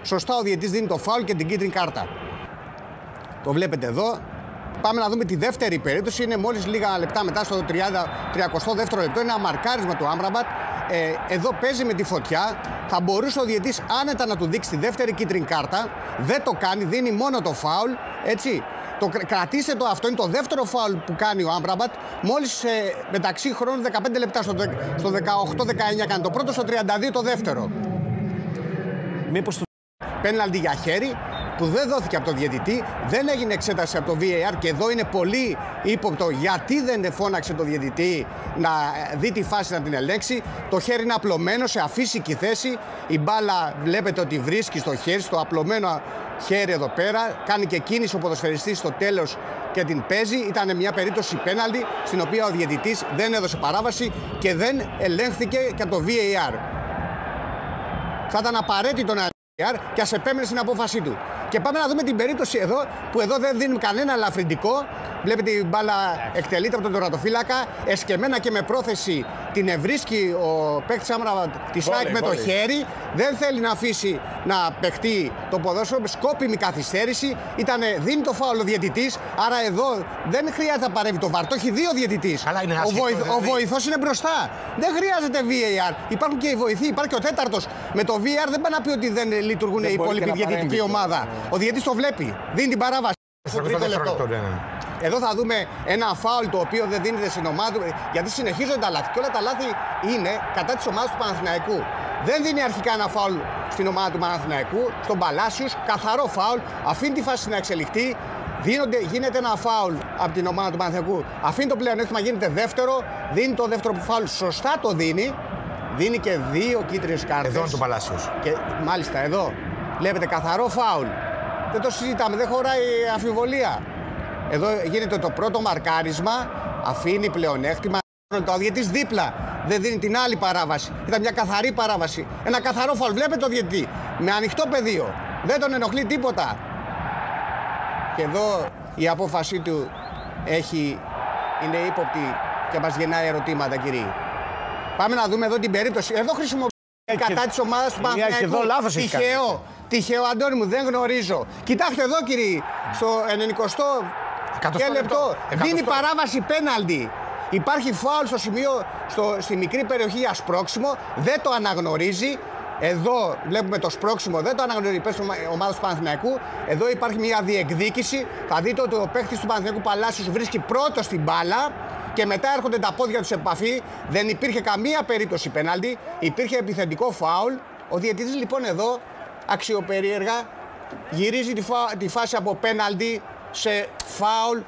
Σωστά ο διαιτητής δίνει το φάουλ και την κίτρινη κάρτα. Το βλέπετε εδώ. Πάμε να δούμε τη δεύτερη περίπτωση. Είναι μόλις λίγα λεπτά μετά, στο 32ο λεπτό. Είναι ένα μαρκάρισμα του Άμραμπατ. Εδώ παίζει με τη φωτιά. Θα μπορούσε ο διαιτητής άνετα να του δείξει τη δεύτερη κίτρινη κάρτα. Δεν το κάνει, δίνει μόνο το φάουλ. Έτσι. Κρατήστε το, αυτό είναι το δεύτερο φάουλ που κάνει ο Άμραμπατ. Μόλις μεταξύ χρόνων 15 λεπτά, στο 18-19 κάνει το πρώτο, στο 32 το δεύτερο. Μήπως Πέναλτι για χέρι που δεν δόθηκε από τον διαιτητή, δεν έγινε εξέταση από το VAR και εδώ είναι πολύ ύποπτο γιατί δεν φώναξε το διαιτητή να δει τη φάση να την ελέγξει. Το χέρι είναι απλωμένο σε αφύσικη θέση. Η μπάλα βλέπετε ότι βρίσκει στο χέρι, στο απλωμένο χέρι εδώ πέρα. Κάνει και κίνηση ο ποδοσφαιριστής στο τέλος και την παίζει. Ήταν μια περίπτωση πέναλτι στην οποία ο διαιτητής δεν έδωσε παράβαση και δεν ελέγχθηκε και από το VAR. Θα ήταν απαραίτητο να και ας επέμενε στην απόφασή του. Και πάμε να δούμε την περίπτωση εδώ, που εδώ δεν δίνουν κανένα ελαφρυντικό. Βλέπετε η μπάλα εκτελείται από τον τερματοφύλακα. Εσκεμμένα και με πρόθεση την ευρίσκει ο παίκτης Άμραμπατ τη ΣΑΕΚ με το χέρι. Δεν θέλει να αφήσει να παιχτεί το ποδόσφαιρο. Σκόπιμη καθυστέρηση. Δίνει το φάουλ ο διαιτητής. Άρα εδώ δεν χρειάζεται να παρέμβει το VAR. Το έχει δει ο διαιτητής. Ο βοηθός είναι μπροστά. Δεν χρειάζεται VAR. Υπάρχουν και οι βοηθοί. Υπάρχει και ο τέταρτος. Με το VAR δεν πάει να πει ότι δεν λειτουργούν οι υπόλοιποι διαιτητική ομάδα. Ο διαιτητής το βλέπει. Δίνει την παράβαση. Στο τρίτο λεπτό. Εδώ θα δούμε ένα φάουλ το οποίο δεν δίνεται στην ομάδα του, γιατί συνεχίζονται τα λάθη. Και όλα τα λάθη είναι κατά της ομάδας του Παναθηναϊκού. Δεν δίνει αρχικά ένα φάουλ στην ομάδα του Παναθηναϊκού, στον Παλάσιους, καθαρό φάουλ, αφήνει τη φάση να εξελιχθεί. Γίνεται ένα φάουλ από την ομάδα του Παναθηναϊκού, αφήνει το πλεονέκτημα, γίνεται δεύτερο, δίνει το δεύτερο φάουλ, σωστά το δίνει. Δίνει και 2 κίτρινες κάρτες. Εδώ είναι το Παλάσιος. Και μάλιστα εδώ βλέπετε καθαρό φάουλ. Δεν το συζητάμε, δεν χωράει αμφιβολία. Εδώ γίνεται το πρώτο μαρκάρισμα, αφήνει πλεονέκτημα. Το διαιτητής δίπλα δεν δίνει την άλλη παράβαση. Ήταν μια καθαρή παράβαση. Ένα καθαρό φάουλ. Βλέπετε το διαιτητή με ανοιχτό πεδίο. Δεν τον ενοχλεί τίποτα. Και εδώ η απόφασή του είναι ύποπτη και μας γεννάει ερωτήματα, κύριοι. Πάμε να δούμε εδώ την περίπτωση. Εδώ χρησιμοποιεί κατά της ομάδας του Παναθηναϊκού. Τυχαίο, Αντώνη μου, δεν γνωρίζω. Κοιτάξτε εδώ, κύριοι, στο 90 λεπτό δίνει παράβαση πέναλτι. Υπάρχει φάουλ στο σημείο, στη μικρή περιοχή για σπρώξιμο, δεν το αναγνωρίζει. Εδώ βλέπουμε το σπρώξιμο, δεν το αναγνωρίζει η ομάδα του Παναθηναϊκού. Εδώ υπάρχει μια διεκδίκηση. Θα δείτε ότι ο παίκτης του Παναθηναϊκού Παλάσιους βρίσκει πρώτο στην μπάλα και μετά έρχονται τα πόδια του σε επαφή. Δεν υπήρχε καμία περίπτωση πέναλτι, υπήρχε επιθετικό φάουλ. Ο διαιτητής λοιπόν εδώ αξιοπερίεργα γυρίζει τη φάση από πέναλτι σε φάουλ